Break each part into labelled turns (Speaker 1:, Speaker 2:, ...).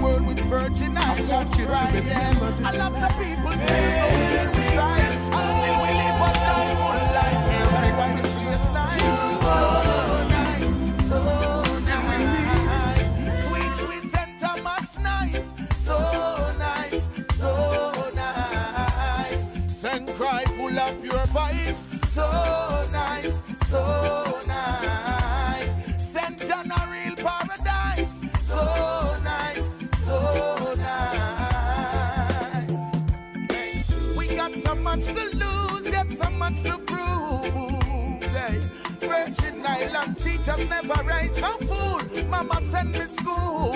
Speaker 1: world with Virgin Islands, right? Yeah. A lot of people still know we try, and still we live a joyful life. Everybody feels nice, so nice. Sweet, sweet St. Thomas, nice, so nice, so nice. St. Croix full of pure vibes, so nice, so nice. St. John a real paradise, so nice, so nice. We got so much to lose, yet so much to prove. Hey. Virgin Island teachers never raise no fool. Mama sent me school.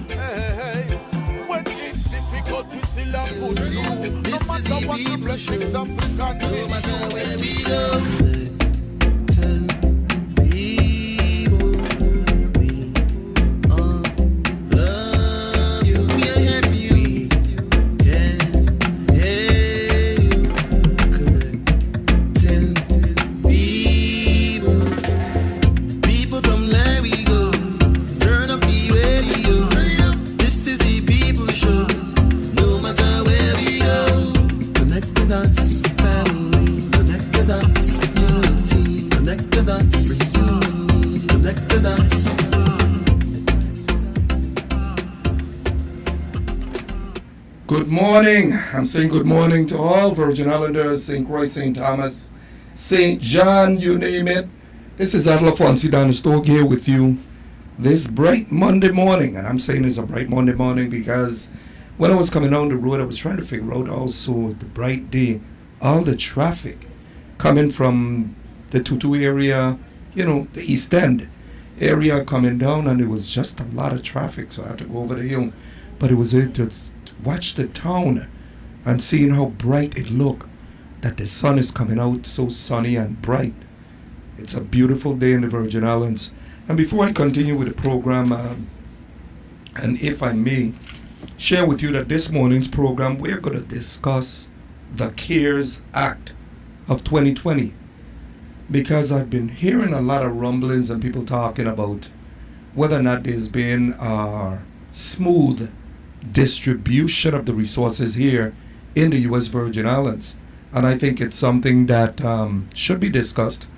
Speaker 1: Hey. When it's difficult, we still have push through. No matter what the blessings of God do. No matter where we go.
Speaker 2: Good morning. I'm saying good morning to all Virgin Islanders, St. Croix, St. Thomas, St. John, you name it. This is Adler Fonsi down the store here with you this bright Monday morning. And I'm saying it's a bright Monday morning because when I was coming down the road, I was trying to figure out also the bright day, all the traffic coming from the Tutu area, you know, the East End area coming down, and it was just a lot of traffic, so I had to go over the hill. But it was to watch the town and seeing how bright it looked, that the sun is coming out so sunny and bright. It's a beautiful day in the Virgin Islands. And before I continue with the program, and if I may share with you that this morning's program, we're going to discuss the CARES Act of 2020. Because I've been hearing a lot of rumblings and people talking about whether or not there's been a smooth distribution of the resources here in the U.S. Virgin Islands. And I think it's something that should be discussed.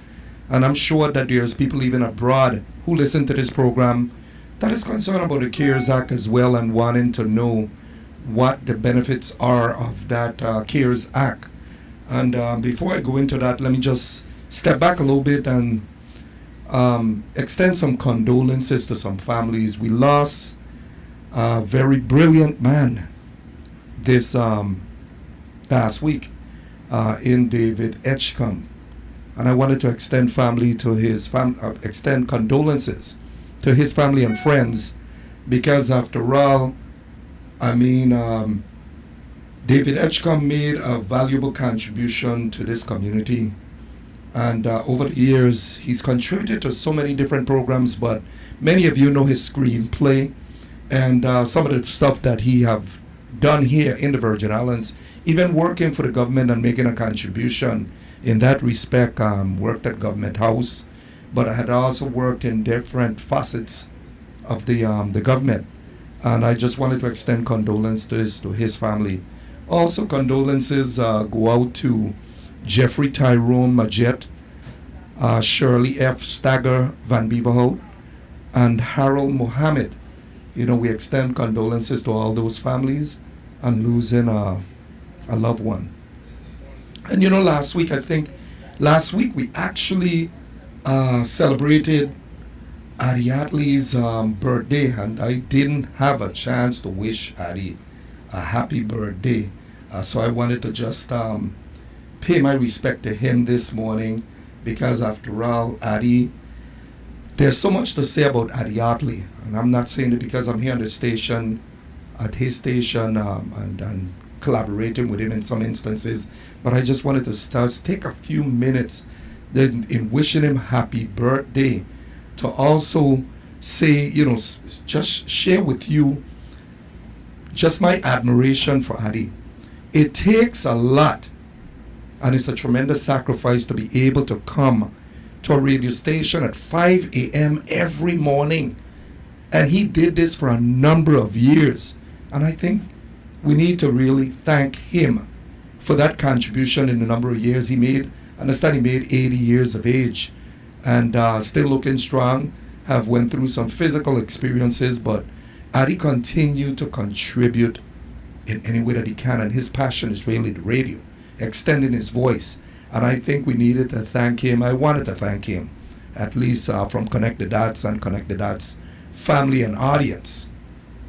Speaker 2: And I'm sure that there's people even abroad who listen to this program that is concerned about the CARES Act as well and wanting to know what the benefits are of that CARES Act. And before I go into that, let me just step back a little bit and extend some condolences to some families. We lost a very brilliant man this last week in David Edgecombe, and I wanted to extend extend condolences to his family and friends, because after all, I mean, David Edgecombe made a valuable contribution to this community, and over the years he's contributed to so many different programs, but many of you know his screenplay and some of the stuff that he have done here in the Virgin Islands, even working for the government and making a contribution in that respect. Worked at Government House, but I had also worked in different facets of the government, and I just wanted to extend condolences to his family. Also, condolences go out to Jeffrey Tyrone Majet, Shirley F. Stagger Van Beverhout, and Harold Mohammed. You know, we extend condolences to all those families and losing a loved one. And you know, last week we actually celebrated Ariadne's birthday, and I didn't have a chance to wish Ari a happy birthday. So I wanted to just pay my respect to him this morning, because after all, Ari, there's so much to say about Ariadne, and I'm not saying it because I'm here on the station, at his station, and collaborating with him in some instances, but I just wanted to take a few minutes in wishing him happy birthday, to also say, you know, just share with you just my admiration for Adi. It takes a lot, and it's a tremendous sacrifice to be able to come to a radio station at 5 a.m. every morning And he did this for a number of years. And I think we need to really thank him for that contribution in the number of years he made. I understand he made 80 years of age and still looking strong, have went through some physical experiences, but Addy continued to contribute in any way that he can, and his passion is really the radio, extending his voice. And I think we needed to thank him. I wanted to thank him, at least from Connect the Dots and Connect the Dots family and audience,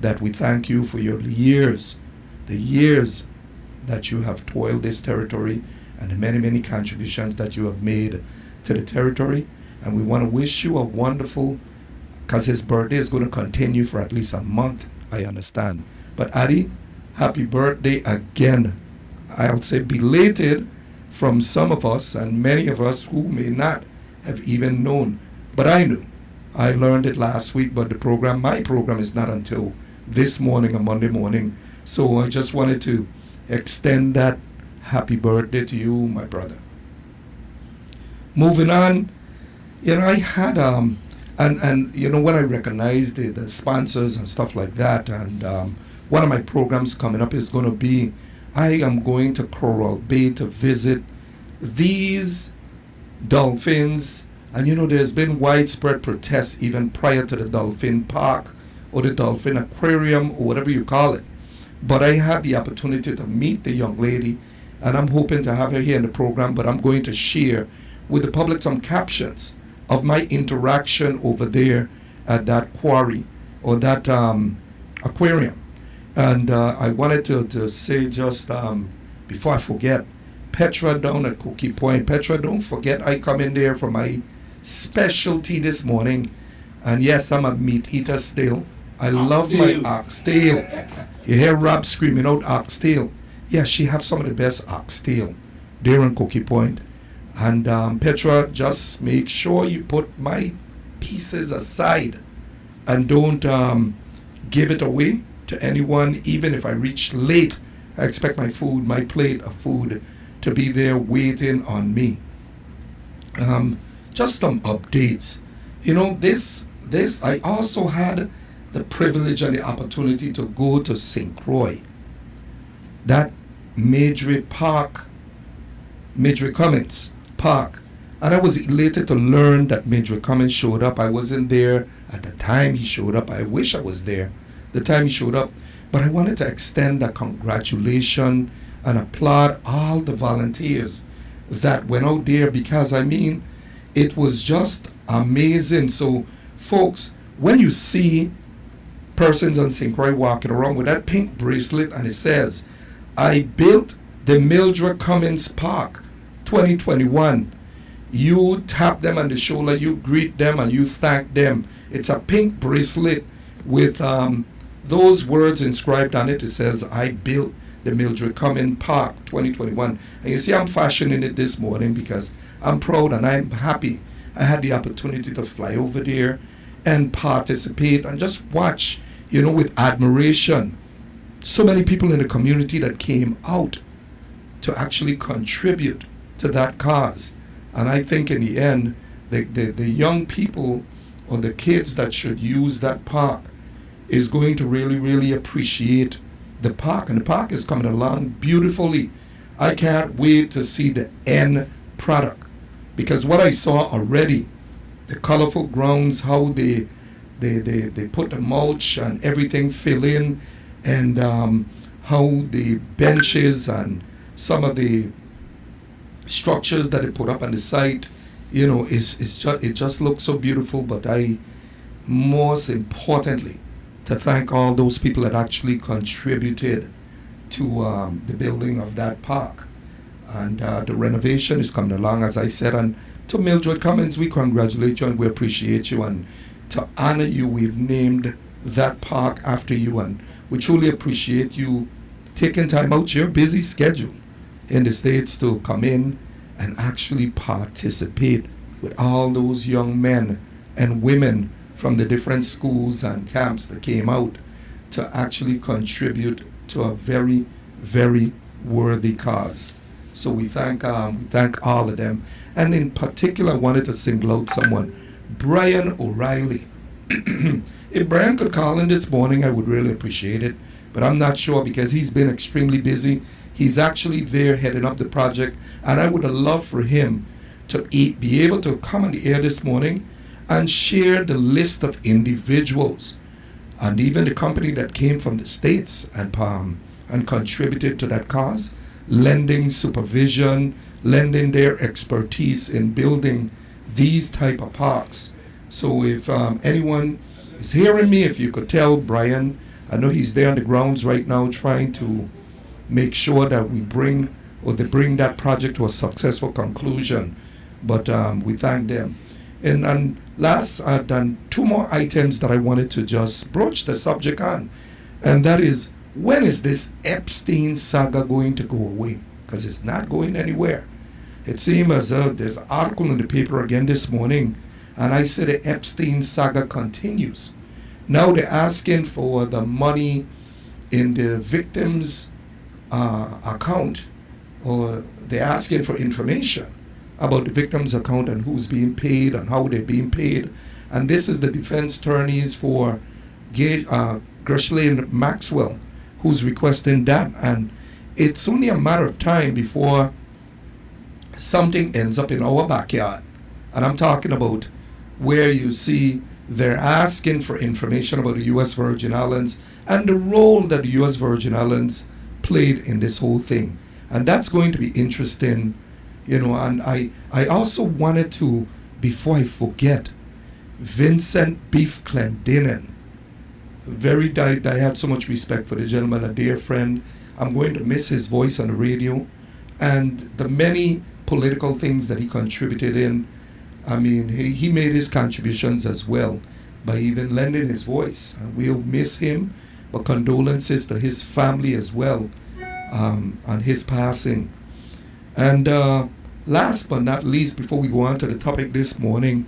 Speaker 2: that we thank you for your years, the years that you have toiled this territory and the many, many contributions that you have made to the territory. And we want to wish you a wonderful, because his birthday is going to continue for at least a month, I understand. But Addy, happy birthday again. I'll say belated from some of us and many of us who may not have even known. But I knew. I learned it last week, but my program is not until this morning, on Monday morning. So I just wanted to extend that happy birthday to you, my brother. Moving on, I had, and when I recognized the sponsors and stuff like that, and one of my programs coming up is going to be, I am going to Coral Bay to visit these dolphins. And there's been widespread protests even prior to the dolphin park or the dolphin aquarium or whatever you call it. But I had the opportunity to meet the young lady, and I'm hoping to have her here in the program, but I'm going to share with the public some captions of my interaction over there at that quarry or that aquarium. And I wanted to say just before I forget, Petra down at Cookie Point. Petra, don't forget I come in there for my specialty this morning. And yes, I'm a meat eater still. I love my oxtail. You hear Rob screaming out oxtail. Yeah, she have some of the best oxtail there in Cookie Point. And Petra, just make sure you put my pieces aside and don't give it away to anyone. Even if I reach late, I expect my plate of food to be there waiting on me. Just some updates. This I also had the privilege and the opportunity to go to St. Croix, that Madre Cummins Park, and I was elated to learn that Madre Cummins showed up. I wasn't there at the time he showed up. I wish I was there the time he showed up, but I wanted to extend a congratulation and applaud all the volunteers that went out there, because it was just amazing. So folks, when you see persons on St. Croix walking around with that pink bracelet and it says, I built the Mildred Cummins Park 2021, you tap them on the shoulder, you greet them and you thank them. It's a pink bracelet with those words inscribed on it. It says, I built the Mildred Cummins Park 2021. And you see I'm fashioning it this morning because I'm proud and I'm happy. I had the opportunity to fly over there and participate and just watch, with admiration, so many people in the community that came out to actually contribute to that cause. And I think in the end, the young people or the kids that should use that park is going to really, really appreciate the park. And the park is coming along beautifully. I can't wait to see the end product, because what I saw already, the colorful grounds, how they put the mulch and everything fill in, and how the benches and some of the structures that they put up on the site, it just looks so beautiful. But I, most importantly, to thank all those people that actually contributed to the building of that park. And the renovation is coming along, as I said. And to Mildred Cummins, we congratulate you and we appreciate you. And to honor you, we've named that park after you. And we truly appreciate you taking time out your busy schedule in the States to come in and actually participate with all those young men and women from the different schools and camps that came out to actually contribute to a very, very worthy cause. So we thank all of them. And in particular, I wanted to single out someone, Brian O'Reilly. If Brian could call in this morning, I would really appreciate it. But I'm not sure because he's been extremely busy. He's actually there heading up the project. And I would have loved for him to be able to come on the air this morning and share the list of individuals and even the company that came from the States and contributed to that cause, lending supervision, lending their expertise in building these type of parks. So if anyone is hearing me, if you could tell Brian, I know he's there on the grounds right now trying to make sure that they bring that project to a successful conclusion. But we thank them. And last, I've done two more items that I wanted to just broach the subject on. And that is, when is this Epstein saga going to go away? Because it's not going anywhere. It seems as though there's an article in the paper again this morning, and I said the Epstein saga continues. Now they're asking for the money in the victim's account, or they're asking for information about the victim's account and who's being paid and how they're being paid. And this is the defense attorneys for Ghislaine Maxwell who's requesting that. And it's only a matter of time before something ends up in our backyard. And I'm talking about where you see they're asking for information about the U.S. Virgin Islands and the role that the U.S. Virgin Islands played in this whole thing. And that's going to be interesting, you know. And I also wanted to, before I forget, Vincent Beef Clendenin. I had so much respect for the gentleman, a dear friend. I'm going to miss his voice on the radio and the many political things that he contributed in. I mean, he made his contributions as well by even lending his voice. We'll miss him, but condolences to his family as well on his passing. And last but not least, before we go on to the topic this morning,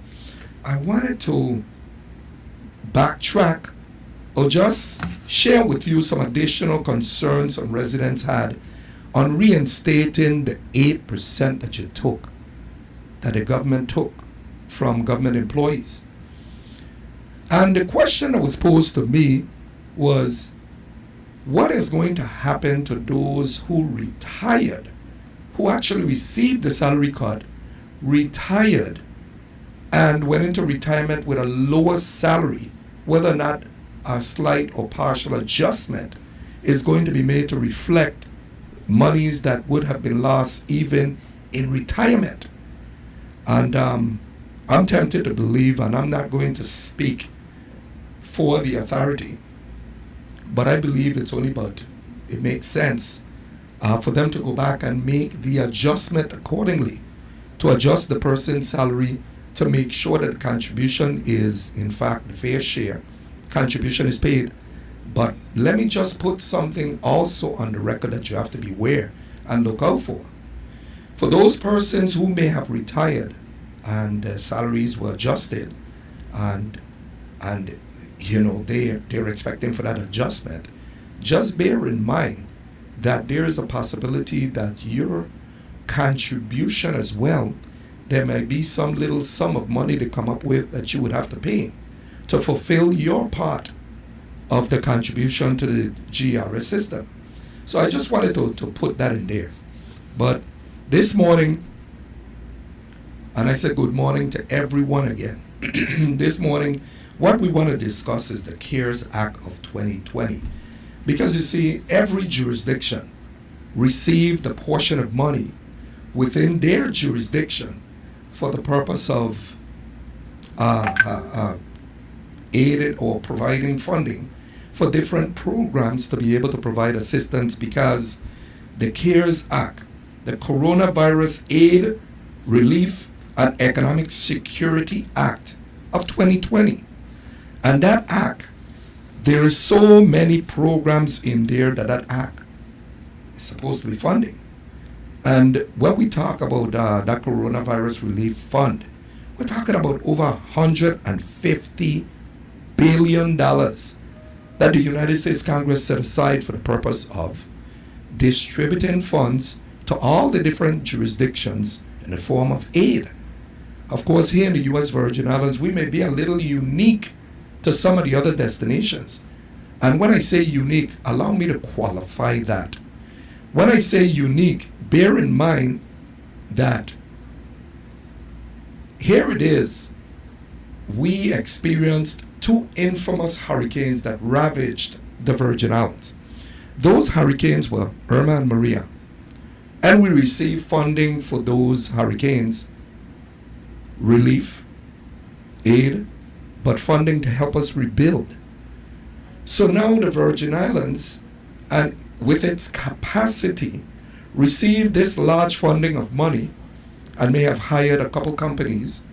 Speaker 2: I wanted to backtrack or just share with you some additional concerns some residents had on reinstating the 8% that the government took from government employees. And the question that was posed to me was, what is going to happen to those who retired, who actually received the salary cut, retired, and went into retirement with a lower salary, whether or not a slight or partial adjustment is going to be made to reflect monies that would have been lost even in retirement. And I'm tempted to believe, and I'm not going to speak for the authority, but I believe it makes sense for them to go back and make the adjustment accordingly, to adjust the person's salary to make sure that the contribution is, in fact, the fair share. Contribution is paid. But let me just put something also on the record that you have to be aware and look out for. For those persons who may have retired and their salaries were adjusted and you know they're expecting for that adjustment, just bear in mind that there is a possibility that your contribution as well, there may be some little sum of money to come up with that you would have to pay to fulfill your part of the contribution to the GRS system. So I just wanted to put that in there. But this morning, and I said good morning to everyone again. This morning, what we want to discuss is the CARES Act of 2020. Because you see, every jurisdiction received a portion of money within their jurisdiction for the purpose of aided or providing funding for different programs to be able to provide assistance, because the CARES Act, the Coronavirus Aid, Relief, and Economic Security Act of 2020. And that act, there are so many programs in there that act is supposed to be funding. And when we talk about that Coronavirus Relief Fund, we're talking about over $150 billion that the United States Congress set aside for the purpose of distributing funds to all the different jurisdictions in the form of aid. Of course, here in the U.S. Virgin Islands, we may be a little unique to some of the other destinations. And when I say unique, allow me to qualify that. When I say unique, bear in mind that here it is, we experienced two infamous hurricanes that ravaged the Virgin Islands. Those hurricanes were Irma and Maria. And we received funding for those hurricanes, relief, aid, but funding to help us rebuild. So now the Virgin Islands, and with its capacity, received this large funding of money and may have hired a couple companies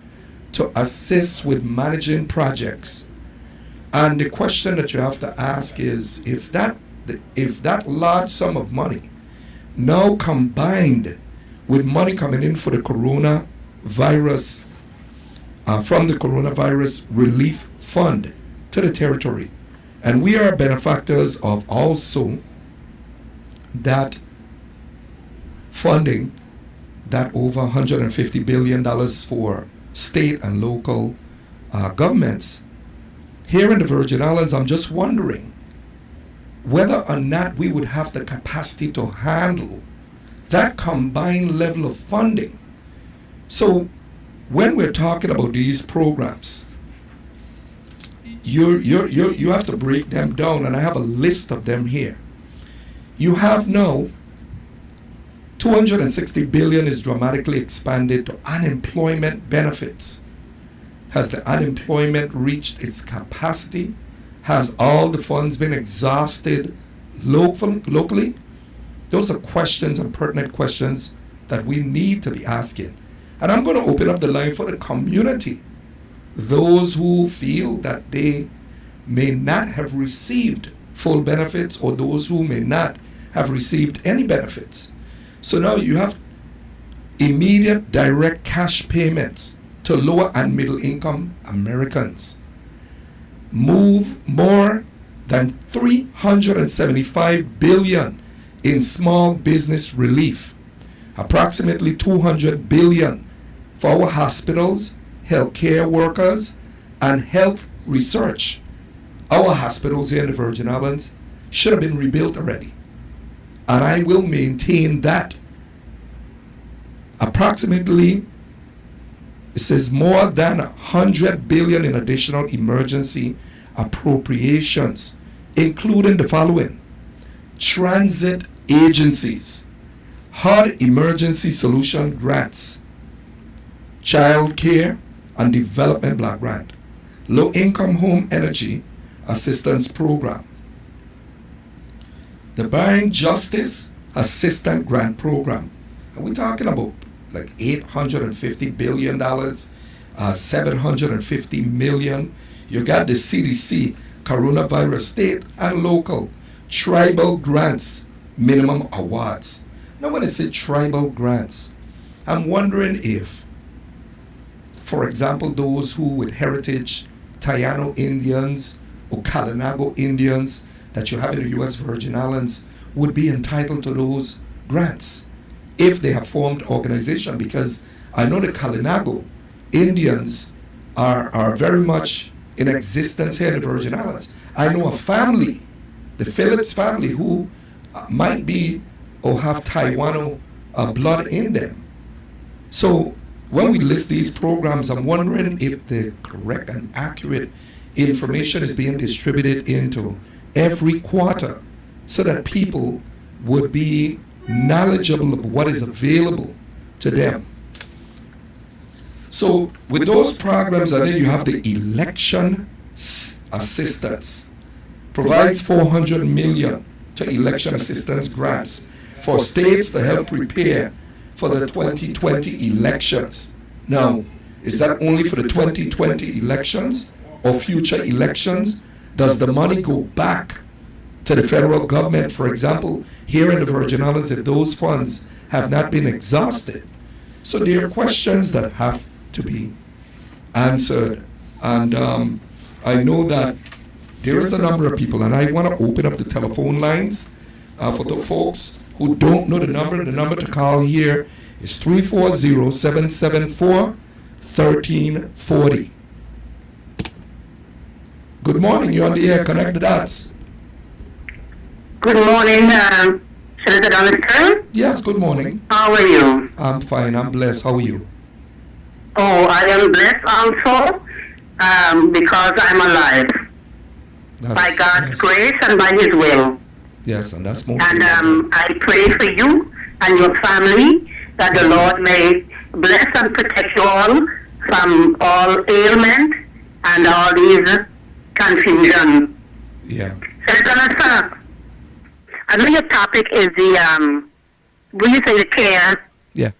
Speaker 2: to assist with managing projects. And the question that you have to ask is, if that large sum of money now combined with money coming in for the coronavirus, from the coronavirus relief fund to the territory, and we are benefactors of also that funding, that over $150 billion for state and local governments. Here in the Virgin Islands, I'm just wondering whether or not we would have the capacity to handle that combined level of funding. So when we're talking about these programs, you have to break them down, and I have a list of them here. You have now $260 billion is dramatically expanded to unemployment benefits. Has the unemployment reached its capacity? Has all the funds been exhausted locally? Those are questions and pertinent questions that we need to be asking. And I'm going to open up the line for the community. Those who feel that they may not have received full benefits, or those who may not have received any benefits. So now you have immediate direct cash payments to lower and middle income Americans. Move more than $375 billion in small business relief. Approximately $200 billion for our hospitals, healthcare workers, and health research. Our hospitals here in the Virgin Islands should have been rebuilt already. And I will maintain that. Approximately, it says more than $100 billion in additional emergency appropriations, including the following: transit agencies, HUD emergency solution grants, child care and development block grant, low income home energy assistance program, the Barring Justice Assistant Grant Program. And we're talking about like $850 billion, $750 million. You got the CDC, coronavirus state and local, tribal grants, minimum awards. Now when I say tribal grants, I'm wondering if, for example, those who with heritage, Taino Indians or Kalinago Indians that you have in the U.S. Virgin Islands would be entitled to those grants if they have formed organization, because I know the Kalinago Indians are very much in existence here in the Virgin Islands. I know a family, the Phillips family, who might be or have Taiwan blood in them. So when we list these programs, I'm wondering if the correct and accurate information is being distributed into every quarter so that people would be knowledgeable of what is available to them. So with those programs, and then you have the election assistance, provides $400 million to election assistance grants for states to help prepare for the 2020 elections. Now, is that only for the 2020 elections or future elections? Does the money go back to the federal government, for example, here in the Virgin Islands, if those funds have not been exhausted? So there are questions that have to be answered. And I know that there is a number of people, and I want to open up the telephone lines for the folks who don't know the number. The number to call here is 340-774-1340. Good morning. You're on the air. Connect the dots.
Speaker 3: Good morning, Senator Donaldson.
Speaker 2: Yes, good morning.
Speaker 3: How are you?
Speaker 2: I'm fine. I'm blessed. How are you?
Speaker 3: Oh, I am blessed also because I'm alive by God's grace and by His will.
Speaker 2: Yes, and that's more.
Speaker 3: And I pray for you and your family that the Lord may bless and protect you all from all ailment and all these confusion.
Speaker 2: Yeah.
Speaker 3: Senator Donaldson, I know your topic is the, will you say the care?
Speaker 2: Yeah.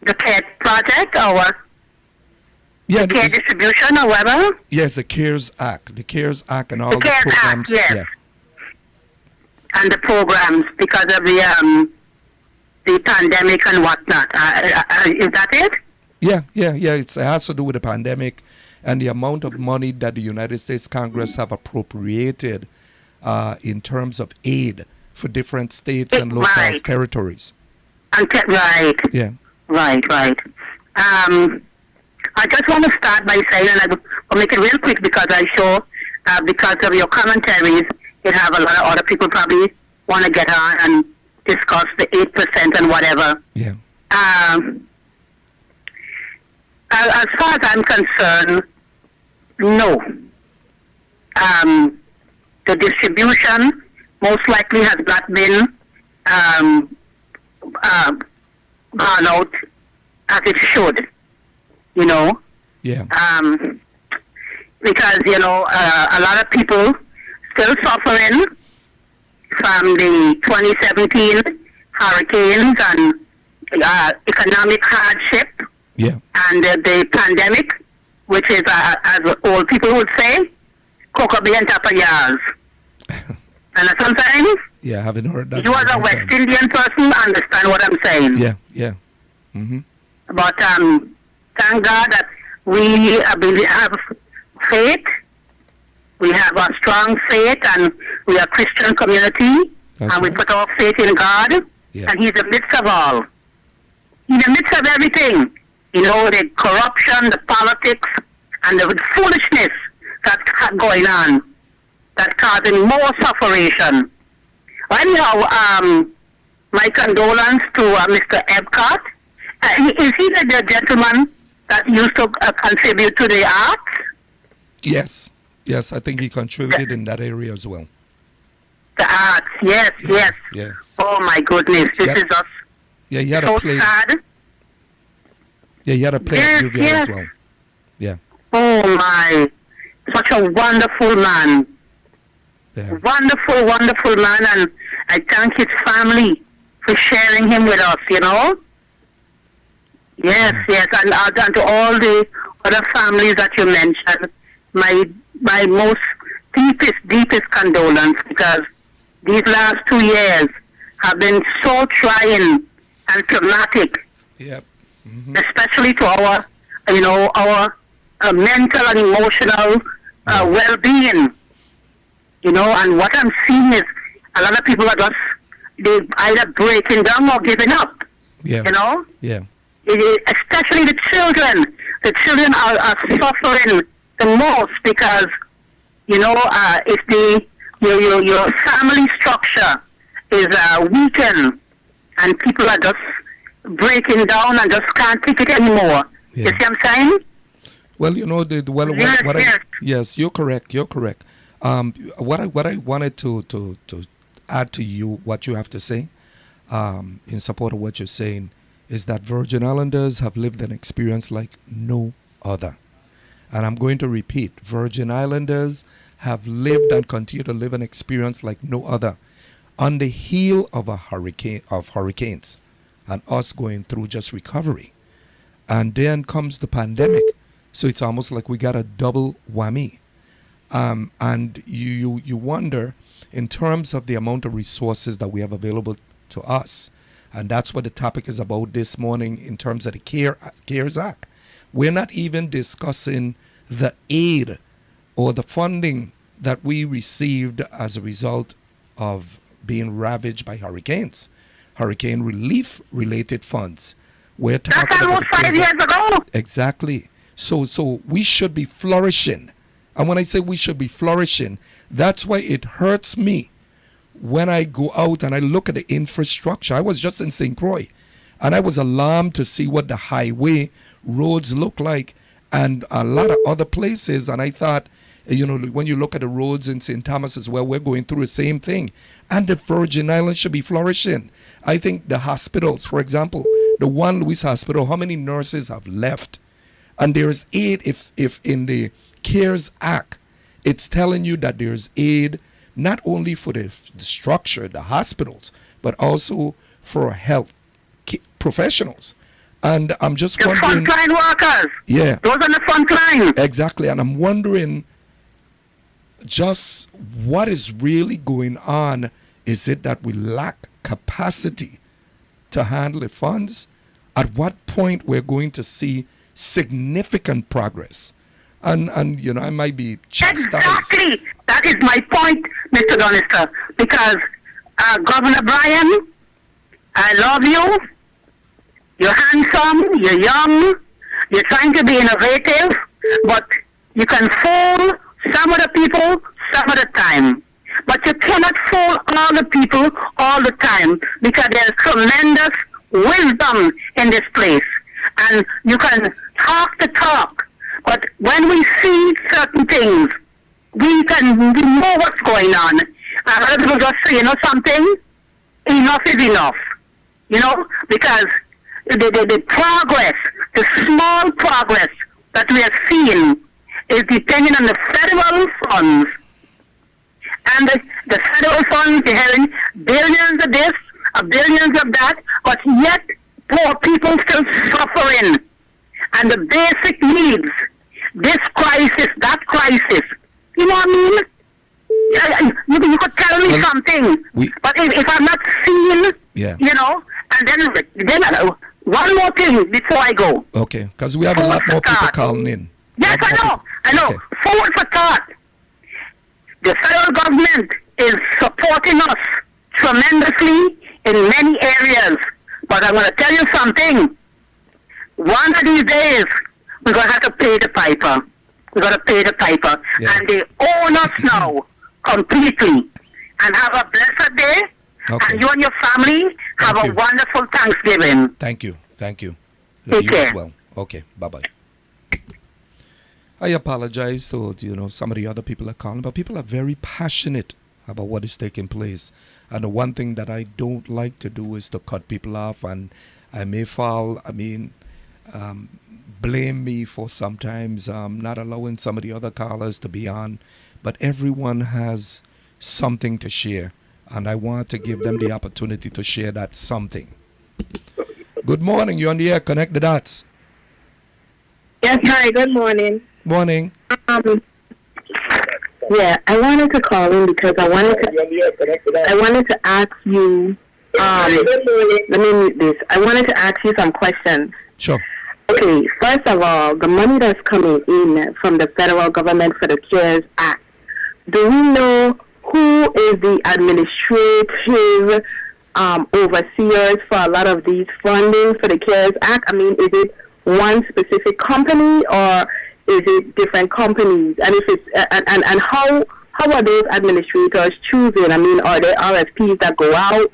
Speaker 3: The care project or what?
Speaker 2: Yeah.
Speaker 3: Care distribution or whatever?
Speaker 2: Yes, the CARES Act. The CARES Act and all
Speaker 3: The
Speaker 2: the
Speaker 3: CARES
Speaker 2: programs.
Speaker 3: Act, yes.
Speaker 2: Yeah.
Speaker 3: And the programs because of the pandemic and whatnot. Is that it?
Speaker 2: Yeah. It has to do with the pandemic and the amount of money that the United States Congress have appropriated in terms of aid for different states and local territories.
Speaker 3: Right.
Speaker 2: Yeah.
Speaker 3: Right. I just want to start by saying, and I'll make it real quick because I'm sure because of your commentaries, it have a lot of other people probably want to get on and discuss the 8% and whatever.
Speaker 2: Yeah.
Speaker 3: As far as I'm concerned, no. The distribution most likely has not been gone out as it should, you know.
Speaker 2: Yeah.
Speaker 3: Because, you know, a lot of people still suffering from the 2017 hurricanes and economic hardship.
Speaker 2: Yeah.
Speaker 3: And the pandemic, which is, as old people would say, cocoa bean top of yours. And sometimes,
Speaker 2: yeah, I haven't heard that.
Speaker 3: you as a West Indian person understand what I'm saying.
Speaker 2: Yeah. Mm-hmm.
Speaker 3: But thank God that we have faith. We have a strong faith, and we are a Christian community.
Speaker 2: That's
Speaker 3: and we
Speaker 2: right.
Speaker 3: put our faith in God.
Speaker 2: Yeah.
Speaker 3: And He's in the midst of all. In the midst of everything. You know, the corruption, the politics, and the foolishness that's going on, that's causing more suffering. Anyhow, my condolence to Mr. Epcot. Is he the gentleman that used to contribute to the arts?
Speaker 2: Yes, I think he contributed in that area as well.
Speaker 3: The arts, yes.
Speaker 2: Yeah.
Speaker 3: Oh my goodness, this is just
Speaker 2: Yeah, he had
Speaker 3: so
Speaker 2: a play.
Speaker 3: sad.
Speaker 2: Yeah, he had a play at UVA as well. Yeah.
Speaker 3: Oh my, such a wonderful man.
Speaker 2: Yeah.
Speaker 3: Wonderful man, and I thank his family for sharing him with us, you know. Yes, and to all the other families that you mentioned, my most deepest condolence, because these last 2 years have been so trying and traumatic.
Speaker 2: Yep. Mm-hmm.
Speaker 3: Especially to our, you know, our mental and emotional well-being. You know, and what I'm seeing is a lot of people are just, they either breaking down or giving up.
Speaker 2: Yeah.
Speaker 3: You know?
Speaker 2: Yeah.
Speaker 3: Especially the children. The children are suffering the most because, you know, if your family structure is weakened and people are just breaking down and just can't take it anymore.
Speaker 2: Yeah.
Speaker 3: You see what I'm saying?
Speaker 2: Well, you know, yes, you're correct. What I wanted to add to you, what you have to say, in support of what you're saying, is that Virgin Islanders have lived an experience like no other. And I'm going to repeat, Virgin Islanders have lived and continue to live an experience like no other on the heel of hurricanes and us going through just recovery. And then comes the pandemic. So it's almost like we got a double whammy. And you wonder, in terms of the amount of resources that we have available to us, and that's what the topic is about this morning in terms of the CARES Act. We're not even discussing the aid or the funding that we received as a result of being ravaged by hurricanes, hurricane relief related funds. We're talking
Speaker 3: That's almost 5 years ago.
Speaker 2: Exactly. So we should be flourishing And when I say we should be flourishing, that's why it hurts me when I go out and I look at the infrastructure. I was just in St. Croix, and I was alarmed to see what the highway roads look like and a lot of other places. And I thought, you know, when you look at the roads in St. Thomas as well, we're going through the same thing. And the Virgin Islands should be flourishing. I think the hospitals, for example, the Juan Luis Hospital, how many nurses have left? And there's aid if in the CARES Act, it's telling you that there's aid not only for the structure, the hospitals, but also for health professionals. And I'm just
Speaker 3: the
Speaker 2: wondering...
Speaker 3: frontline workers.
Speaker 2: Yeah.
Speaker 3: Those on the front line.
Speaker 2: Exactly. And I'm wondering just what is really going on. Is it that we lack capacity to handle the funds? At what point we're going to see significant progress? And you know, I might be chastised.
Speaker 3: Exactly. That is my point, Mr. Donister. Because Governor Bryan, I love you. You're handsome. You're young. You're trying to be innovative. But you can fool some of the people some of the time. But you cannot fool all the people all the time, because there's tremendous wisdom in this place. And you can talk the talk. But when we see certain things, we know what's going on. And other people just say, you know something? Enough is enough. You know? Because the progress, the small progress that we are seeing is depending on the federal funds. And the federal funds, they're having billions of this, billions of that, but yet poor people still suffering. And the basic needs, this crisis, that crisis, you know what I mean? You could tell me something, but if I'm not seeing, you know, and then one more thing before I go.
Speaker 2: Okay, because we have a lot more people calling in.
Speaker 3: Yes, I know. Okay. Forward for thought. The federal government is supporting us tremendously in many areas. But I'm going to tell you something. One of these days, we're going to have to pay the piper. We're going to pay the piper. Yeah. And they own us now completely. And have a blessed day. Okay. And you and your family have a wonderful Thanksgiving.
Speaker 2: Thank you. Take
Speaker 3: care.
Speaker 2: You as well. Okay, bye-bye. I apologize to, you know, some of the other people are calling, but people are very passionate about what is taking place. And the one thing that I don't like to do is to cut people off, and I may blame me for sometimes not allowing some of the other callers to be on, but everyone has something to share, and I want to give them the opportunity to share that something. Good morning, you're on the air, connect the dots.
Speaker 4: Yes, hi, good morning.
Speaker 2: Morning.
Speaker 4: Yeah, I wanted to call in because I wanted to ask you, let me mute this. I wanted to ask you some questions.
Speaker 2: Sure.
Speaker 4: Okay, first of all, the money that's coming in from the federal government for the CARES Act, do we know who is the administrative overseers for a lot of these funding for the CARES Act? I mean, is it one specific company, or is it different companies? And if it's and how are those administrators choosing? I mean, are there RFPs that go out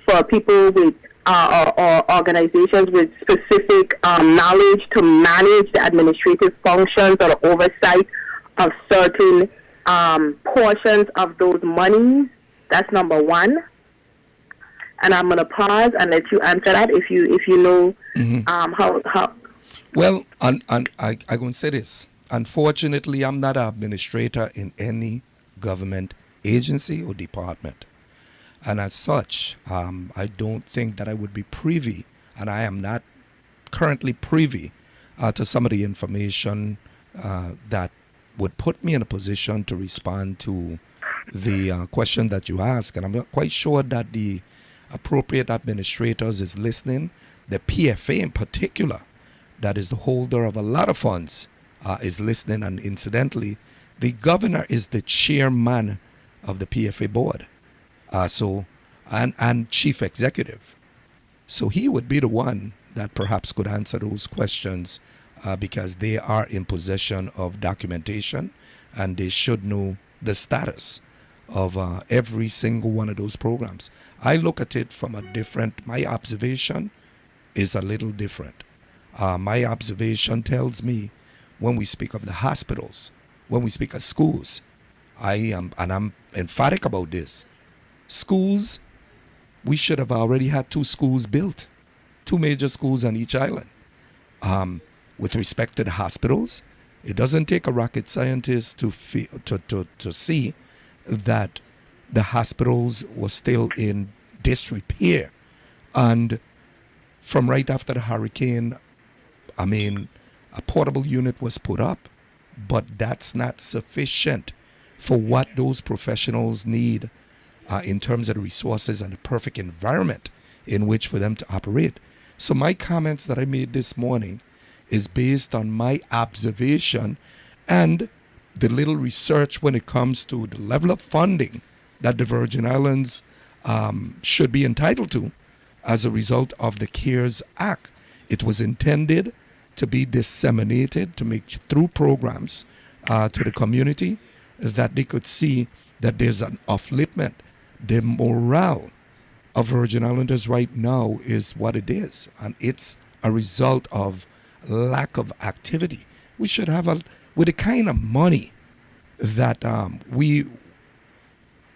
Speaker 4: for people with or organizations with specific knowledge to manage the administrative functions or the oversight of certain portions of those monies? That's number one. And I'm going to pause and let you answer that if you know how.
Speaker 2: Well, I'm going to say this. Unfortunately, I'm not an administrator in any government agency or department. And as such, I don't think that I would be privy, and I am not currently privy to some of the information that would put me in a position to respond to the question that you asked. And I'm not quite sure that the appropriate administrators is listening. The PFA in particular, that is the holder of a lot of funds, is listening. And incidentally, the governor is the chairman of the PFA board, and chief executive. So he would be the one that perhaps could answer those questions because they are in possession of documentation and they should know the status of every single one of those programs. I look at it from my observation is a little different. My observation tells me when we speak of the hospitals, when we speak of schools, and I'm emphatic about this, schools, we should have already had 2 schools built, 2 major schools on each island. With respect to the hospitals, it doesn't take a rocket scientist to see that the hospitals were still in disrepair. And from right after the hurricane, a portable unit was put up, but that's not sufficient for what those professionals need in terms of the resources and the perfect environment in which for them to operate. So my comments that I made this morning is based on my observation and the little research when it comes to the level of funding that the Virgin Islands should be entitled to as a result of the CARES Act. It was intended to be disseminated, to make through programs to the community that they could see that there's an upliftment. The morale of Virgin Islanders right now is what it is, and it's a result of lack of activity. We should have with the kind of money that we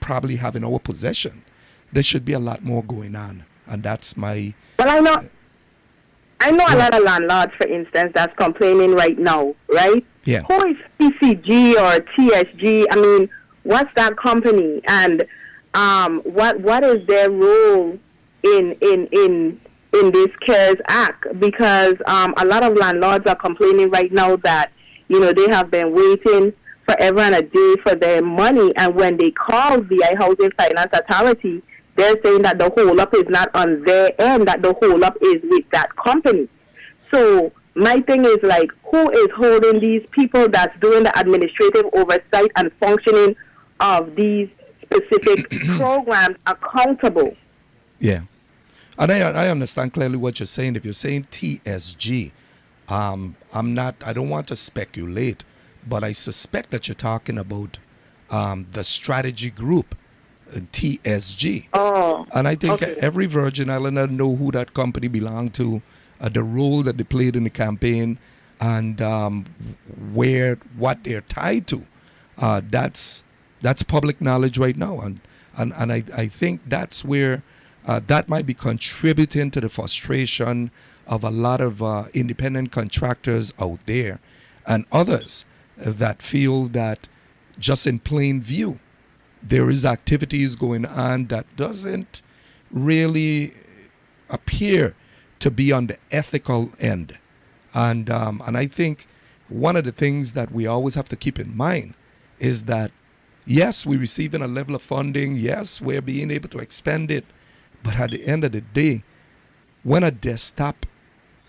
Speaker 2: probably have in our possession, there should be a lot more going on, and that's my.
Speaker 4: Well, I know a lot of landlords, for instance, that's complaining right now, right?
Speaker 2: Yeah.
Speaker 4: Who is PCG or TSG? What's that company, and what is their role in this CARES Act? Because a lot of landlords are complaining right now that they have been waiting forever and a day for their money, and when they call the Housing Finance Authority, they're saying that the hold-up is not on their end, that the hold-up is with that company. So my thing is, who is holding these people that's doing the administrative oversight and functioning of these specific programs accountable?
Speaker 2: Yeah. And I understand clearly what you're saying. If you're saying TSG, I don't want to speculate, but I suspect that you're talking about the strategy group, TSG.
Speaker 4: Oh.
Speaker 2: And I think
Speaker 4: okay.
Speaker 2: every Virgin Islander know who that company belonged to, the role that they played in the campaign, and what they're tied to. That's public knowledge right now, and I think that's where that might be contributing to the frustration of a lot of independent contractors out there and others that feel that just in plain view there is activities going on that doesn't really appear to be on the ethical end. And I think one of the things that we always have to keep in mind is that, yes, we're receiving a level of funding. Yes, we're being able to expend it. But at the end of the day, when a desktop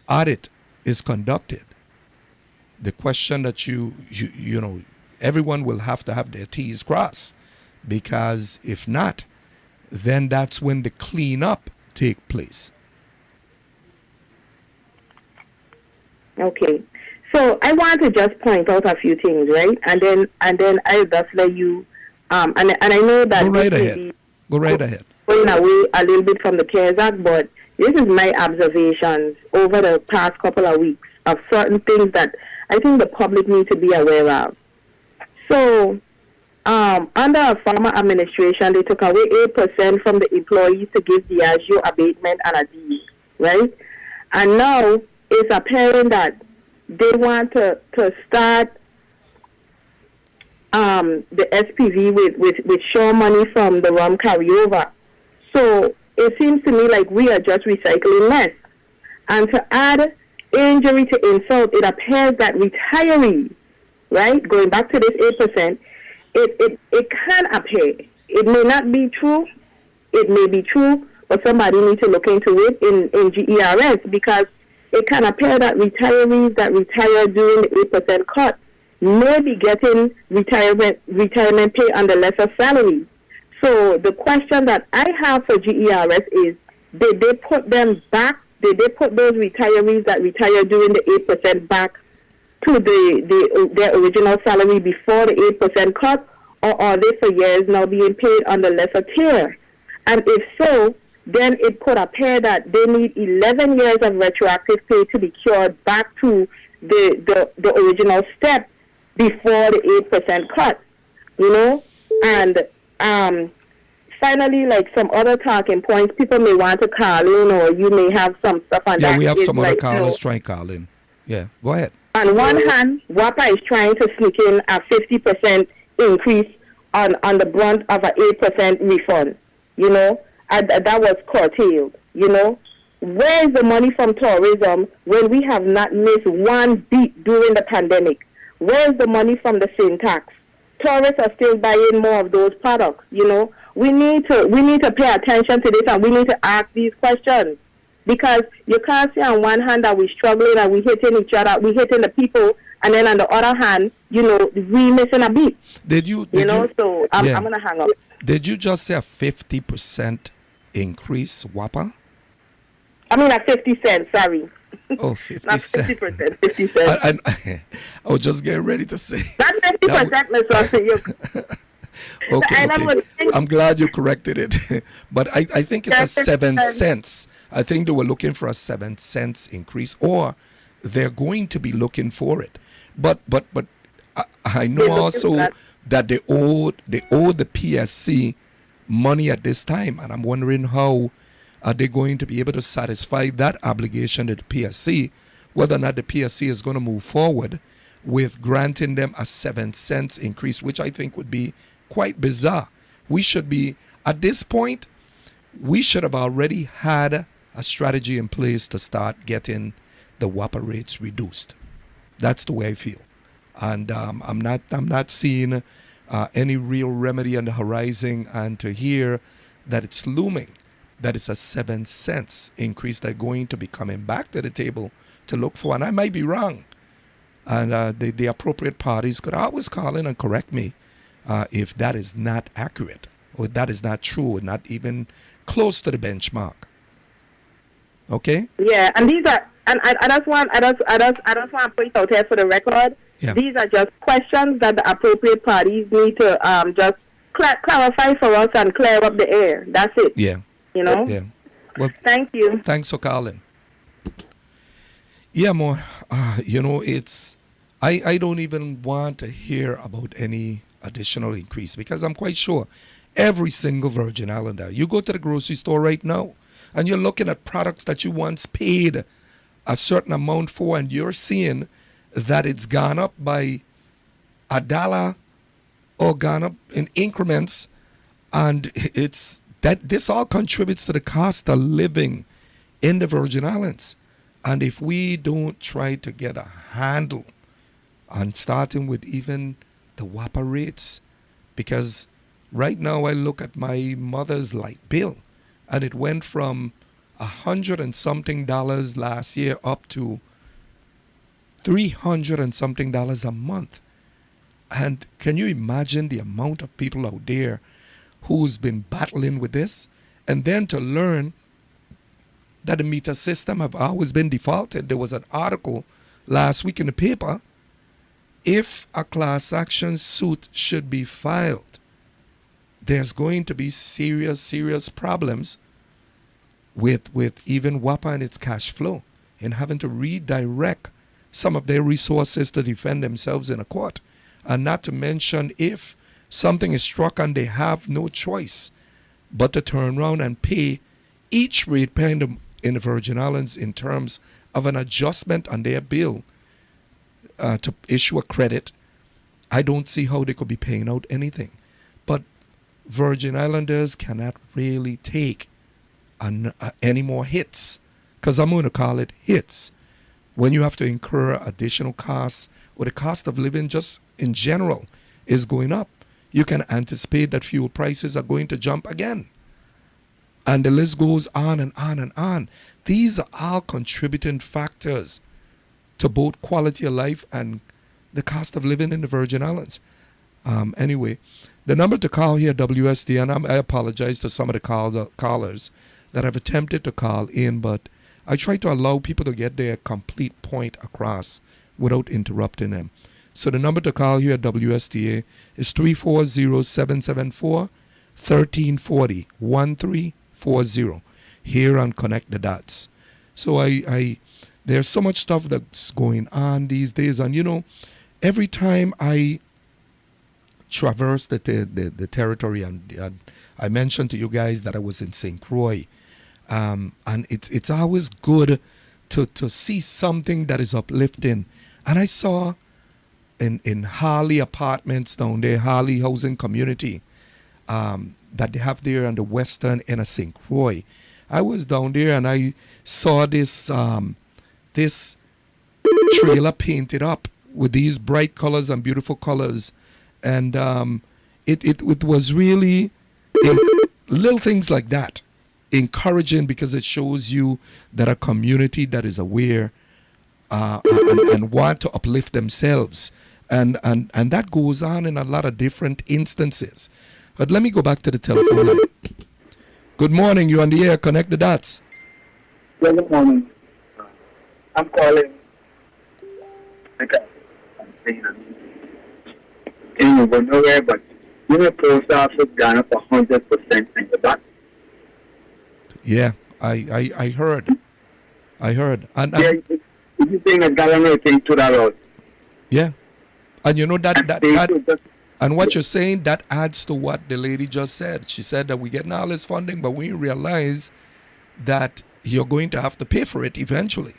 Speaker 2: audit is conducted, the question that everyone will have to have their T's crossed, because if not, then that's when the cleanup take place.
Speaker 4: Okay, so I want to just point out a few things, right? And then I'll just let you. And I know that
Speaker 2: Go right ahead.
Speaker 4: Going away a little bit from the CARES Act, but this is my observations over the past couple of weeks of certain things that I think the public need to be aware of. So, under a former administration, they took away 8% from the employees to give Diageo abatement and a deed, right? And now it's apparent that they want to start the SPV with shore money from the rum carryover. So it seems to me like we are just recycling less. And to add injury to insult, it appears that retirees, right, going back to this 8%, it can appear. It may not be true. It may be true, but somebody needs to look into it in GERS, because it can appear that retirees that retire during the 8% cut may be getting retirement pay under lesser salary. So the question that I have for GERS is, did they put them back? Did they put those retirees that retired during the 8% back to their original salary before the 8% cut, or are they for years now being paid on the lesser tier? And if so, then it could appear that they need 11 years of retroactive pay to be cured back to the original step before the 8% cut, you know? And finally, like some other talking points, people may want to call in, or you may have some stuff on that.
Speaker 2: Yeah, we have some other
Speaker 4: like,
Speaker 2: callers trying to call in. Yeah, go ahead.
Speaker 4: On one hand, WAPA is trying to sneak in a 50% increase on the brunt of an 8% refund, you know, and that was curtailed, you know. Where is the money from tourism when we have not missed one beat during the pandemic? Where is the money from the sin tax? Tourists are still buying more of those products, you know. We need to pay attention to this, and we need to ask these questions. Because you can't say on one hand that we're struggling and we're hitting each other, we're hitting the people, and then on the other hand, you know, we missing a beat. So I'm going to hang up.
Speaker 2: Did you just say a 50% increase, WAPA?
Speaker 4: I mean, at 50 cents, sorry.
Speaker 2: Oh, 50
Speaker 4: Not
Speaker 2: cents.
Speaker 4: 50%, 50 cents.
Speaker 2: I was just getting ready to say.
Speaker 4: Not 50%, Mr.
Speaker 2: Okay. I'm glad you corrected it. But I think it's a 7 cents. I think they were looking for a 7 cents increase, or they're going to be looking for it. But I know also that they owe the PSC money at this time, and I'm wondering how are they going to be able to satisfy that obligation to the PSC, whether or not the PSC is going to move forward with granting them a 7 cents increase, which I think would be quite bizarre. We should be, at this point, we should have already had a strategy in place to start getting the WAPA rates reduced. That's the way I feel. And I'm not seeing any real remedy on the horizon, and to hear that it's looming, that it's a 7 cents increase they're going to be coming back to the table to look for. And I might be wrong. And the appropriate parties could always call in and correct me if that is not accurate, or that is not true, or not even close to the benchmark. Okay?
Speaker 4: Yeah, and these are, and I just want to point out here for the record, these are just questions that the appropriate parties need to just clarify for us and clear up the air. That's it.
Speaker 2: Yeah.
Speaker 4: You know?
Speaker 2: Yeah. Well,
Speaker 4: thank you.
Speaker 2: Thanks for calling. Yeah, more. You know, it's, I don't even want to hear about any additional increase, because I'm quite sure every single Virgin Islander, you go to the grocery store right now and you're looking at products that you once paid a certain amount for, and you're seeing that it's gone up by $1 or gone up in increments, and it's that this all contributes to the cost of living in the Virgin Islands. And if we don't try to get a handle on starting with even the WAPA rates, because right now I look at my mother's light bill, and it went from $100 and something last year up to $300 and something a month. And can you imagine the amount of people out there who's been battling with this? And then to learn that the meter system have always been defaulted. There was an article last week in the paper, if a class action suit should be filed, there's going to be serious problems with even WAPA and its cash flow, and having to redirect some of their resources to defend themselves in a court. And not to mention, if something is struck and they have no choice but to turn around and pay each ratepayer in the Virgin Islands in terms of an adjustment on their bill to issue a credit, I don't see how they could be paying out anything. But Virgin Islanders cannot really take any more hits, because I'm going to call it hits, when you have to incur additional costs, or the cost of living just in general is going up. You can anticipate that fuel prices are going to jump again. And the list goes on and on and on. These are all contributing factors to both quality of life and the cost of living in the Virgin Islands. Anyway, the number to call here, WSD, and I apologize to some of the callers that have attempted to call in, but I try to allow people to get their complete point across without interrupting them. So the number to call here at WSTA is 340-774-1340, 1340, here on Connect the Dots. So there's so much stuff that's going on these days. And, you know, every time I traverse the territory, and I mentioned to you guys that I was in St. Croix, and it's always good to see something that is uplifting. And I saw in Harley Apartments down there, Harley Housing Community, that they have there on the western end of St. Croix. I was down there and I saw this this trailer painted up with these bright colors and beautiful colors, and it was really little things like that encouraging, because it shows you that a community that is aware and want to uplift themselves, and that goes on in a lot of different instances. But let me go back to the telephone line. Good morning, you on the air, Connect the Dots.
Speaker 5: Good morning. I'm calling because I'm saying go nowhere, but you know, post office gone up 100% in the back.
Speaker 2: Yeah, I heard. And
Speaker 5: yeah, if you think a gallon thing $2.
Speaker 2: Yeah, and you know that and what you're saying, that adds to what the lady just said. She said that we're getting all this funding, but we realize that you're going to have to pay for it eventually.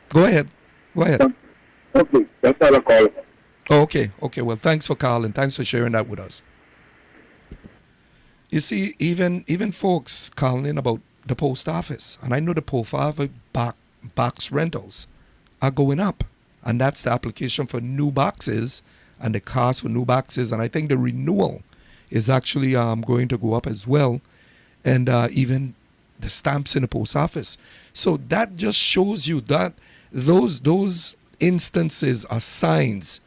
Speaker 2: Go ahead.
Speaker 5: Okay, that's all I call it.
Speaker 2: Okay. Well, thanks for calling. Thanks for sharing that with us. You see, even folks calling in about the post office, and I know the post office box rentals are going up, and that's the application for new boxes and the cost for new boxes, and I think the renewal is actually going to go up as well, and even the stamps in the post office. So that just shows you that those instances are signs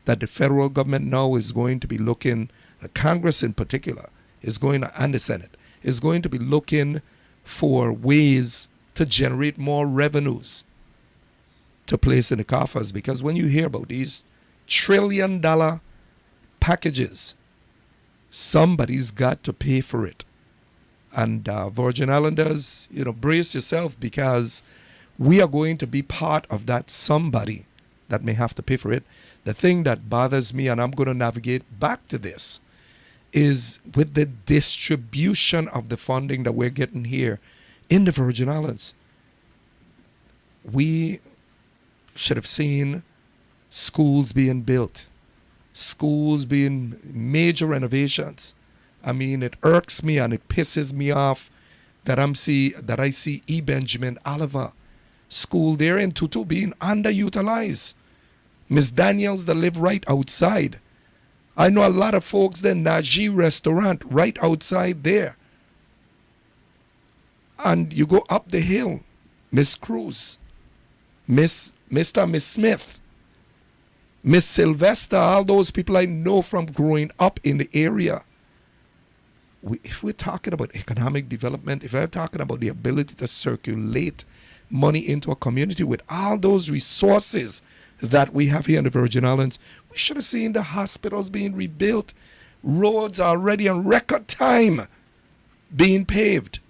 Speaker 2: that the federal government now is going to be looking, the Congress in particular, is going to, and the Senate, is going to be looking for ways to generate more revenues to place in the coffers. Because when you hear about these trillion-dollar packages, somebody's got to pay for it. And Virgin Islanders, you know, brace yourself, because we are going to be part of that somebody that may have to pay for it. The thing that bothers me, and I'm going to navigate back to this, is with the distribution of the funding that we're getting here in the Virgin Islands. We should have seen schools being built, schools being major renovations. I mean, it irks me and it pisses me off that I see E. Benjamin Oliver School there in Tutu being underutilized. Miss Daniels that live right outside. I know a lot of folks there, Najee restaurant right outside there. And you go up the hill, Miss Cruz, Mr. Miss Smith, Miss Sylvester, all those people I know from growing up in the area. If we're talking about economic development, if we're talking about the ability to circulate money into a community with all those resources that we have here in the Virgin Islands, we should have seen the hospitals being rebuilt, roads already in record time being paved.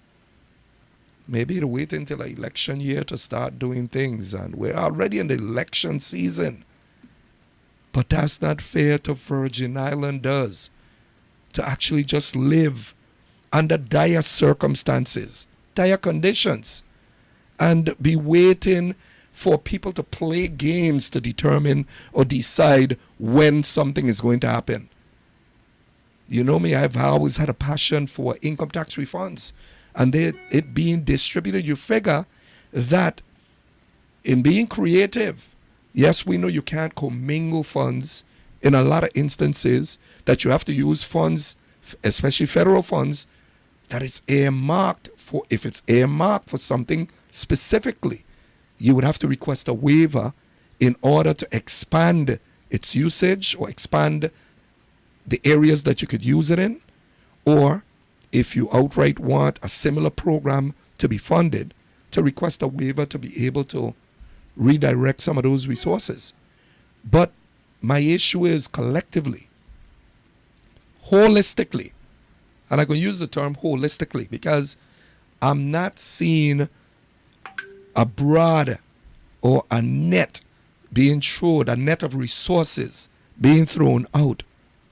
Speaker 2: Maybe to wait until the election year to start doing things, and we're already in the election season. But that's not fair to Virgin Islanders to actually just live under dire circumstances, dire conditions, and be waiting for people to play games to determine or decide when something is going to happen. You know me, I've always had a passion for income tax refunds, and it being distributed. You figure that in being creative, yes, we know you can't commingle funds in a lot of instances, that you have to use funds, especially federal funds, that it's earmarked for. If it's earmarked for something specifically, you would have to request a waiver in order to expand its usage or expand the areas that you could use it in. Or if you outright want a similar program to be funded, to request a waiver to be able to redirect some of those resources. But my issue is collectively, holistically, and I'm going to use the term holistically because I'm not seeing a broad or a net being thrown, a net of resources being thrown out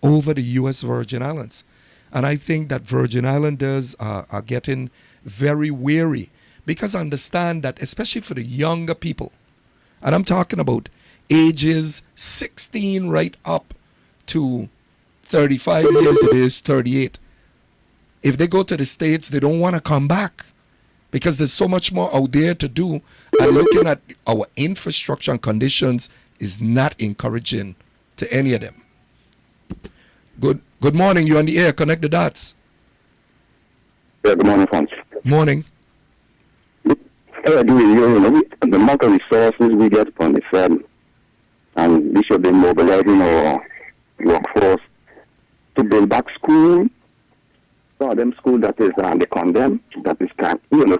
Speaker 2: over the U.S. Virgin Islands. And I think that Virgin Islanders are getting very weary because understand that, especially for the younger people, and I'm talking about ages 16 right up to 35 years of age, 38. If they go to the States, they don't want to come back because there's so much more out there to do. And looking at our infrastructure and conditions is not encouraging to any of them. Good morning. You're on the air. Connect the dots.
Speaker 5: Yeah, good morning, Franz.
Speaker 2: Morning.
Speaker 5: The amount of resources we get from the Fed, and we should be mobilizing our workforce to build back school. So them school that is they condemn, that is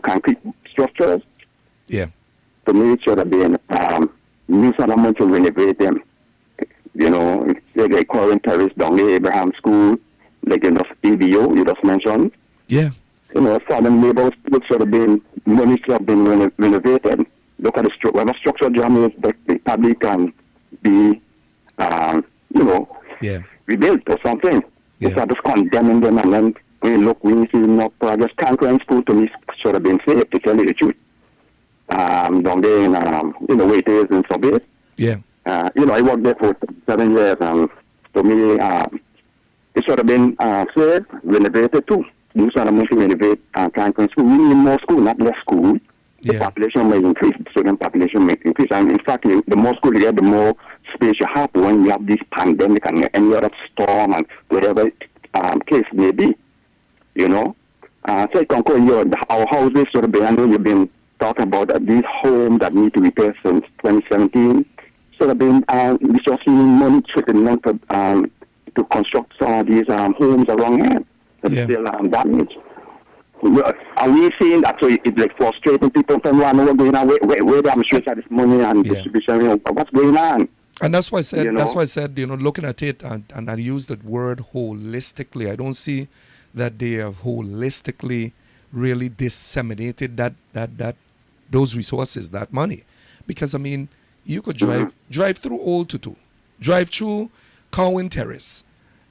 Speaker 5: concrete structures.
Speaker 2: Yeah.
Speaker 5: To make sure that they use an amount to renovate them. You know, like the current terrace down the Abraham School, like in the EBO you just mentioned.
Speaker 2: Yeah.
Speaker 5: You know, some of them neighborhoods should have been, money should have been renovated. Look at the whatever structural damage that the public can be, rebuilt or something.
Speaker 2: Yeah.
Speaker 5: Instead of just condemning them and then we see no progress. Conquering School to me should have been saved, to tell you the truth. Down there in, where it is in Subway.
Speaker 2: Yeah.
Speaker 5: I worked there for 7 years, and to me, it should have been saved, renovated too. You should have moved to renovate Conquering School. We need more school, not less school. The population may increase, the student population may increase. And in fact, the more school you get, the more space you have when you have this pandemic and any other storm and whatever case may be. So I concur our houses should have been, I know you've been talking about these homes that need to be repaired since 2017. Should have been, we should see money trickling in to construct some of these homes around here that are still damaged. Are we seeing that? So it's like frustrating people from around what's going on, where they administrate this money and distribution, what's going on?
Speaker 2: And that's why I said, looking at it, and I use the word holistically, I don't see that they have holistically really disseminated that those resources, that money. Because, I mean, you could drive through Old Tutu, drive through Cowan Terrace,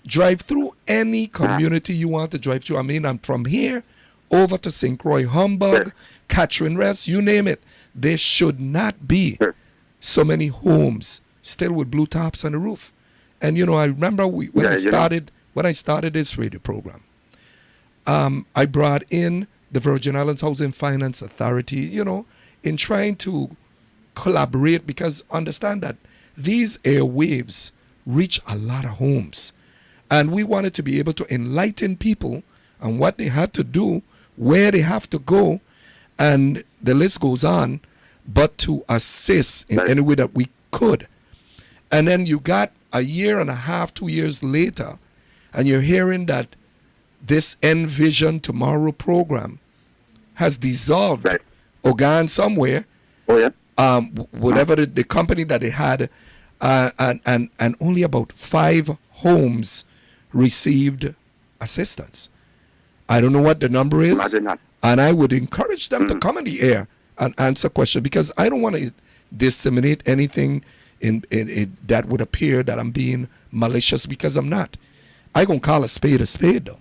Speaker 2: drive through any community you want to drive through. I mean, I'm from here over to St. Croix, Humbug, Catherine Rest, you name it. There should not be so many homes still with blue tops on the roof. And, I remember when I started this radio program, I brought in the Virgin Islands Housing Finance Authority, in trying to collaborate, because understand that these airwaves reach a lot of homes. And we wanted to be able to enlighten people on what they had to do, where they have to go, and the list goes on, but to assist in any way that we could. And then you got a year and a half, 2 years later, and you're hearing that this Envision Tomorrow program has dissolved or gone somewhere.
Speaker 5: Oh, yeah.
Speaker 2: Whatever the company that they had, and only about 5 homes received assistance. I don't know what the number is, and I would encourage them to come in the air and answer questions, because I don't want to disseminate anything in that would appear that I'm being malicious, because I'm not. I gonna call a spade though,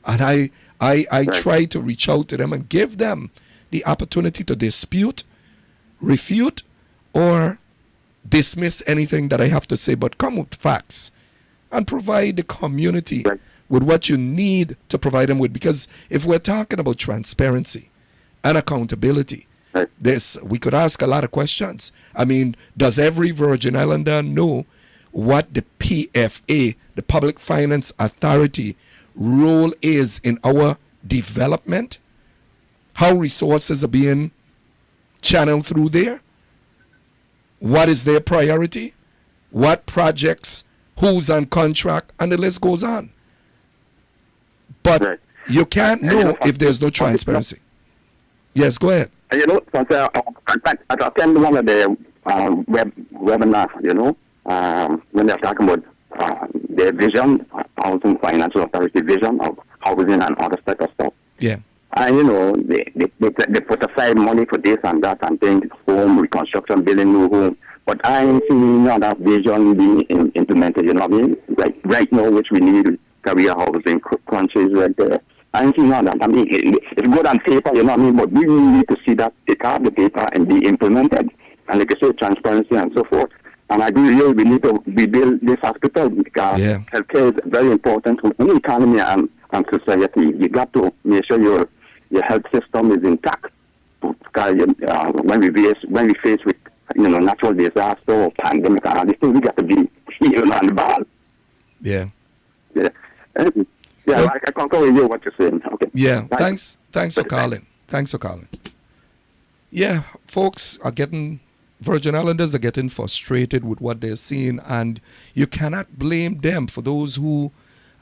Speaker 2: and I try to reach out to them and give them the opportunity to dispute, refute, or dismiss anything that I have to say, but come with facts and provide the community with what you need to provide them with. Because if we're talking about transparency and accountability, we could ask a lot of questions. I mean, does every Virgin Islander know what the PFA, the Public Finance Authority, role is in our development? How resources are being channeled through there? What is their priority? What projects? Who's on contract? And the list goes on. But you can't know if there's no transparency. Yes, go ahead.
Speaker 5: I attend one of the webinar, when they're talking about their vision, Housing Financial Authority vision of housing and other type of stuff.
Speaker 2: Yeah.
Speaker 5: And, they put aside money for this and that and things, home reconstruction, building new home. But I ain't seen none of that vision being implemented, you know what I mean? Right now, which we need career housing crunches right there. I ain't seen none of that. I mean, it's good on paper, you know what I mean? But we need to see that take out the paper and be implemented. And like I say, transparency and so forth. And I agree, we need to rebuild this hospital because healthcare is very important to any economy and society. You got to make sure your health system is intact. Because when we face with natural disaster or pandemic and all these things, we got to be on the ball.
Speaker 2: Yeah.
Speaker 5: Yeah. I concur with you what you're saying. Okay.
Speaker 2: Yeah. Thanks for calling. Thanks for calling. Yeah, folks are Virgin Islanders are getting frustrated with what they're seeing, and you cannot blame them for those who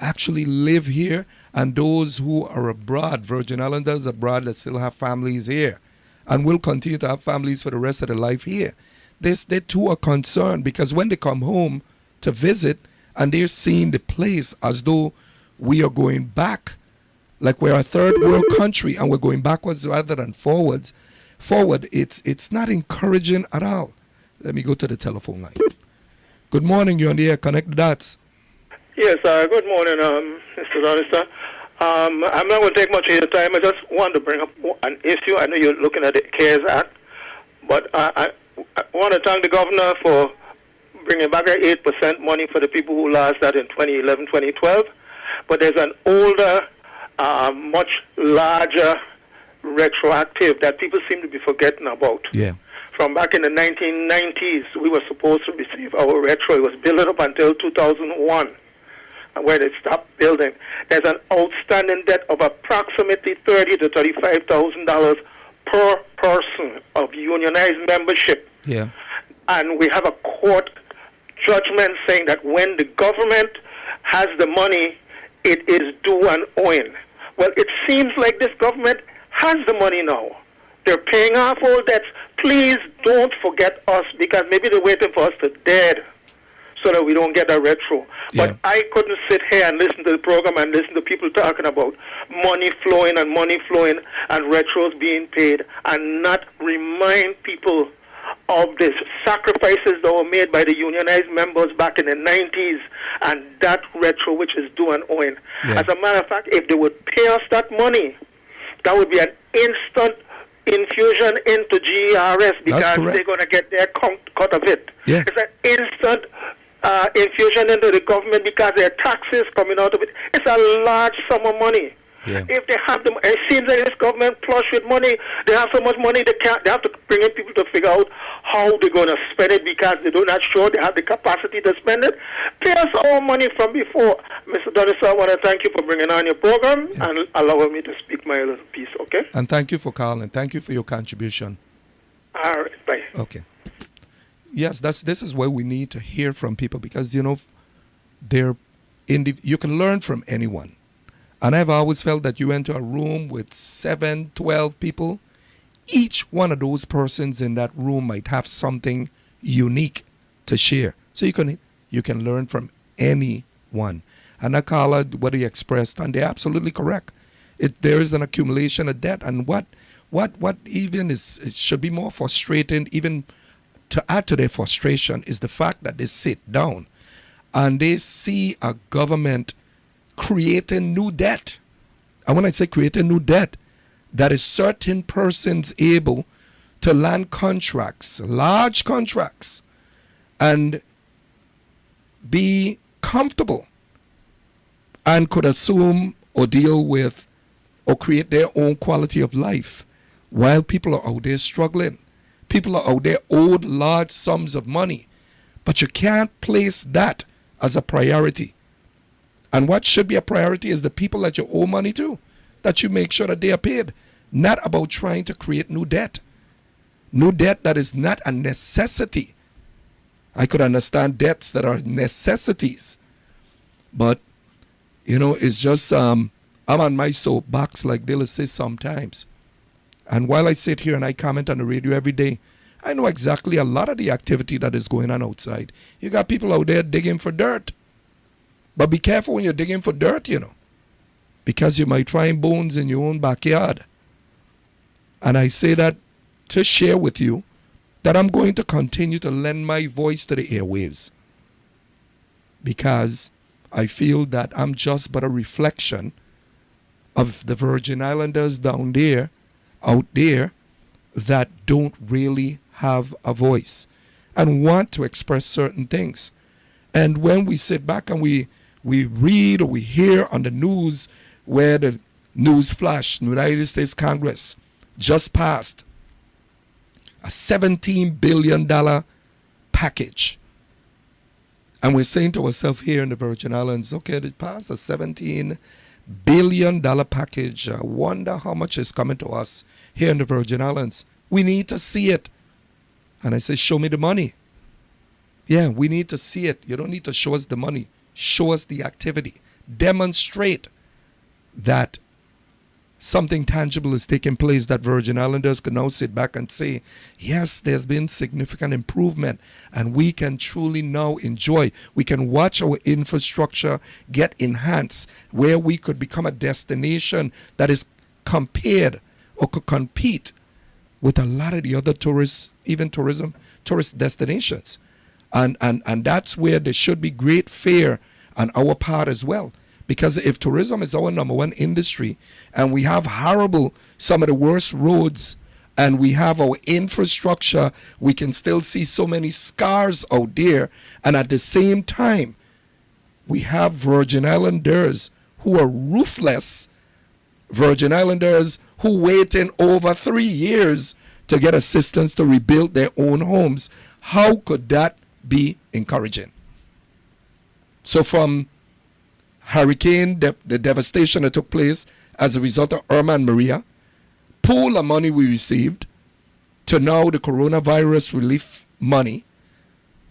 Speaker 2: actually live here and those who are abroad. Virgin Islanders abroad that still have families here and will continue to have families for the rest of their life here. They too are concerned because when they come home to visit and they're seeing the place as though we are going back, like we're a third world country and we're going backwards rather than forward, it's not encouraging at all. Let me go to the telephone line. Good morning, you're on the air. Connect the dots.
Speaker 6: Yes, good morning, Mr. Donista. I'm not going to take much of your time. I just want to bring up an issue. I know you're looking at the CARES Act, but I want to thank the governor for bringing back that 8% money for the people who lost that in 2011, 2012. But there's an older, much larger retroactive that people seem to be forgetting about.
Speaker 2: Yeah.
Speaker 6: From back in the 1990s, we were supposed to receive our retro. It was built up until 2001, where they stopped building. There's an outstanding debt of approximately $30,000 to $35,000 per person of unionized membership.
Speaker 2: Yeah.
Speaker 6: And we have a court judgment saying that when the government has the money, it is due and owing. Well, it seems like this government has the money now. They're paying off all debts. Please don't forget us, because maybe they're waiting for us to dead so that we don't get a retro.
Speaker 2: Yeah.
Speaker 6: But I couldn't sit here and listen to the program and listen to people talking about money flowing and retros being paid and not remind people of the sacrifices that were made by the unionized members back in the 90s and that retro which is due and owing.
Speaker 2: Yeah.
Speaker 6: As a matter of fact, if they would pay us that money, that would be an instant infusion into GERS because they're going to get their cut of it.
Speaker 2: Yeah.
Speaker 6: It's an instant infusion into the government because their taxes coming out of it. It's a large sum of money.
Speaker 2: Yeah.
Speaker 6: If they have them, it seems like this government flush with money. They have so much money they have to bring in people to figure out how they're going to spend it because they're not sure they have the capacity to spend it. Pay us all money from before. Mr. Donisa, I want to thank you for bringing on your program and allowing me to speak my little piece, okay?
Speaker 2: And thank you for calling. Thank you for your contribution.
Speaker 6: All right, bye.
Speaker 2: Okay. Yes, this is where we need to hear from people because, you can learn from anyone. And I've always felt that you enter a room with 7, 12 people. Each one of those persons in that room might have something unique to share. So you can learn from anyone. And that caller, what he expressed, and they're absolutely correct. There is an accumulation of debt. And what even it should be more frustrating, even to add to their frustration, is the fact that they sit down and they see a government creating new debt. And when I say creating new debt, that is certain persons able to land contracts, large contracts, and be comfortable and could assume or deal with or create their own quality of life while people are out there struggling. People are out there owed large sums of money. But you can't place that as a priority. And what should be a priority is the people that you owe money to, that you make sure that they are paid. Not about trying to create new debt. New debt that is not a necessity. I could understand debts that are necessities. But, it's just, I'm on my soapbox like Dilla says sometimes. And while I sit here and I comment on the radio every day, I know exactly a lot of the activity that is going on outside. You got people out there digging for dirt. But be careful when you're digging for dirt, because you might find bones in your own backyard. And I say that to share with you that I'm going to continue to lend my voice to the airwaves, because I feel that I'm just but a reflection of the Virgin Islanders out there, that don't really have a voice and want to express certain things. And when we sit back and we read or we hear on the news where the news flash, the United States Congress just passed a $17 billion package. And we're saying to ourselves here in the Virgin Islands, okay, they passed a $17 billion package. I wonder how much is coming to us here in the Virgin Islands. We need to see it. And I say, show me the money. Yeah, we need to see it. You don't need to show us the money. Show us the activity. Demonstrate that something tangible is taking place, that Virgin Islanders can now sit back and say, yes, there's been significant improvement, and we can truly now enjoy. We can watch our infrastructure get enhanced, where we could become a destination that is compared or could compete with a lot of the other tourist destinations. And that's where there should be great fear on our part as well. Because if tourism is our number one industry, and we have some of the worst roads, and we have our infrastructure, we can still see so many scars out there. And at the same time, we have Virgin Islanders who are ruthless, Virgin Islanders who waiting over 3 years to get assistance to rebuild their own homes. How could that be encouraging? So from hurricane, the devastation that took place as a result of Irma and Maria, pool of money we received, to now the coronavirus relief money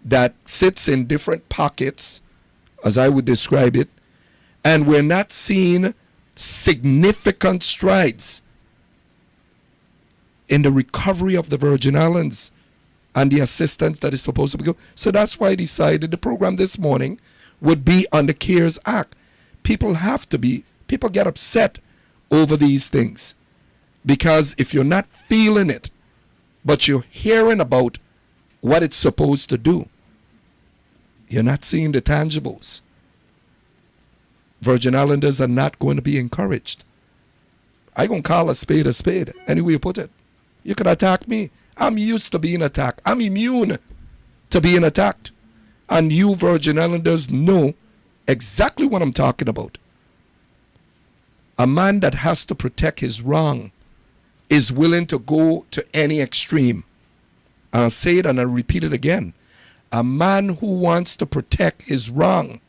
Speaker 2: that sits in different pockets, as I would describe it, and we're not seeing significant strides in the recovery of the Virgin Islands and the assistance that is supposed to be given. So that's why I decided the program this morning would be on the CARES Act. People get upset over these things, because if you're not feeling it, but you're hearing about what it's supposed to do, you're not seeing the tangibles. Virgin Islanders are not going to be encouraged. I'm going to call a spade any way you put it. You could attack me. I'm used to being attacked. I'm immune to being attacked. And you Virgin Islanders know exactly what I'm talking about. A man that has to protect his wrong is willing to go to any extreme. I'll say it and I'll repeat it again. A man who wants to protect his wrong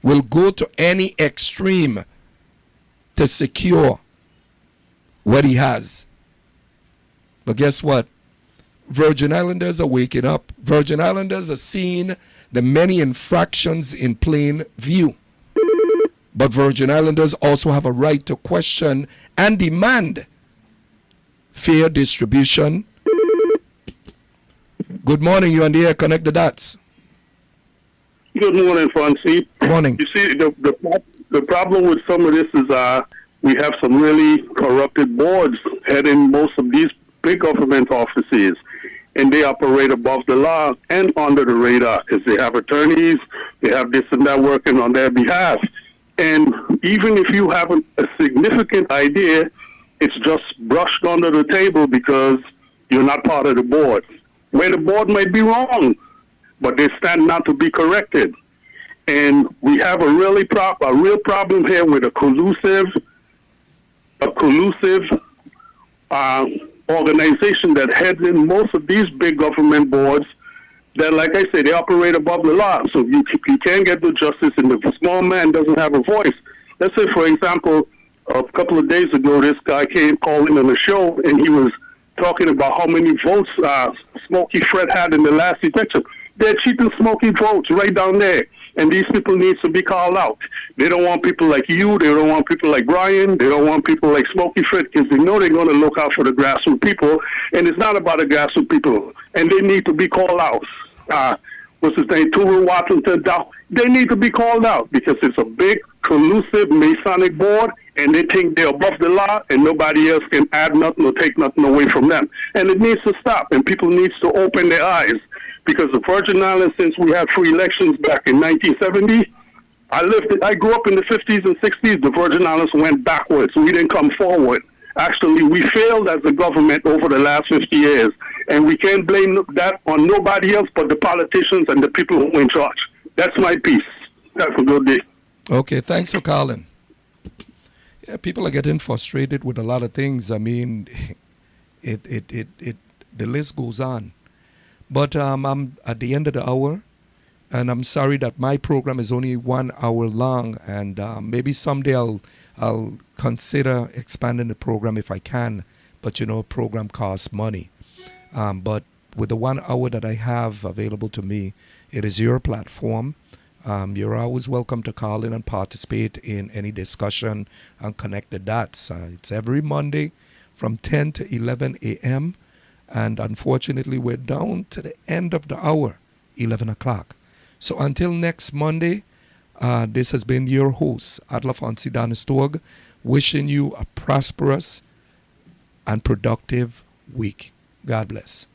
Speaker 2: will go to any extreme to secure what he has. But guess what? Virgin Islanders are waking up. Virgin Islanders are seeing the many infractions in plain view. But Virgin Islanders also have a right to question and demand fair distribution. Good morning, you on the air. Connect the dots.
Speaker 7: Good morning, Francie.
Speaker 2: Morning.
Speaker 7: You see, the problem with some of this is we have some really corrupted boards heading most of these big government offices, and they operate above the law and under the radar, because they have attorneys, they have this and that working on their behalf. And even if you have a significant idea, it's just brushed under the table because you're not part of the board, where the board might be wrong, but they stand not to be corrected. And we have a real problem here with a collusive organization that heads in most of these big government boards that, like I say, they operate above the law. So you can't get the justice, and the small man doesn't have a voice. Let's say, for example, a couple of days ago, this guy came calling on the show, and he was talking about how many votes Smokey Fred had in the last election. They're cheating Smokey votes right down there. And these people need to be called out. They don't want people like you. They don't want people like Brian. They don't want people like Smokey Fred, because they know they're going to look out for the grassroots people. And it's not about the grassroots people. And they need to be called out. What's his name? Turu Washington. They need to be called out because it's a big, collusive Masonic board, and they think they're above the law, and nobody else can add nothing or take nothing away from them. And it needs to stop, and people need to open their eyes, because the Virgin Islands, since we had free elections back in 1970, I grew up in the 50s and 60s. The Virgin Islands went backwards. We didn't come forward. Actually, we failed as a government over the last 50 years, and we can't blame that on nobody else but the politicians and the people who are in charge. That's my piece. Have a good day.
Speaker 2: Okay, thanks for calling. Yeah, people are getting frustrated with a lot of things. I mean, the list goes on. But I'm at the end of the hour, and I'm sorry that my program is only 1 hour long, and maybe someday I'll consider expanding the program if I can. But program costs money. But with the 1 hour that I have available to me, it is your platform. You're always welcome to call in and participate in any discussion and connect the dots. It's every Monday from 10 to 11 a.m. And unfortunately, we're down to the end of the hour, 11 o'clock. So until next Monday, this has been your host, Adlafonsi Danistog, wishing you a prosperous and productive week. God bless.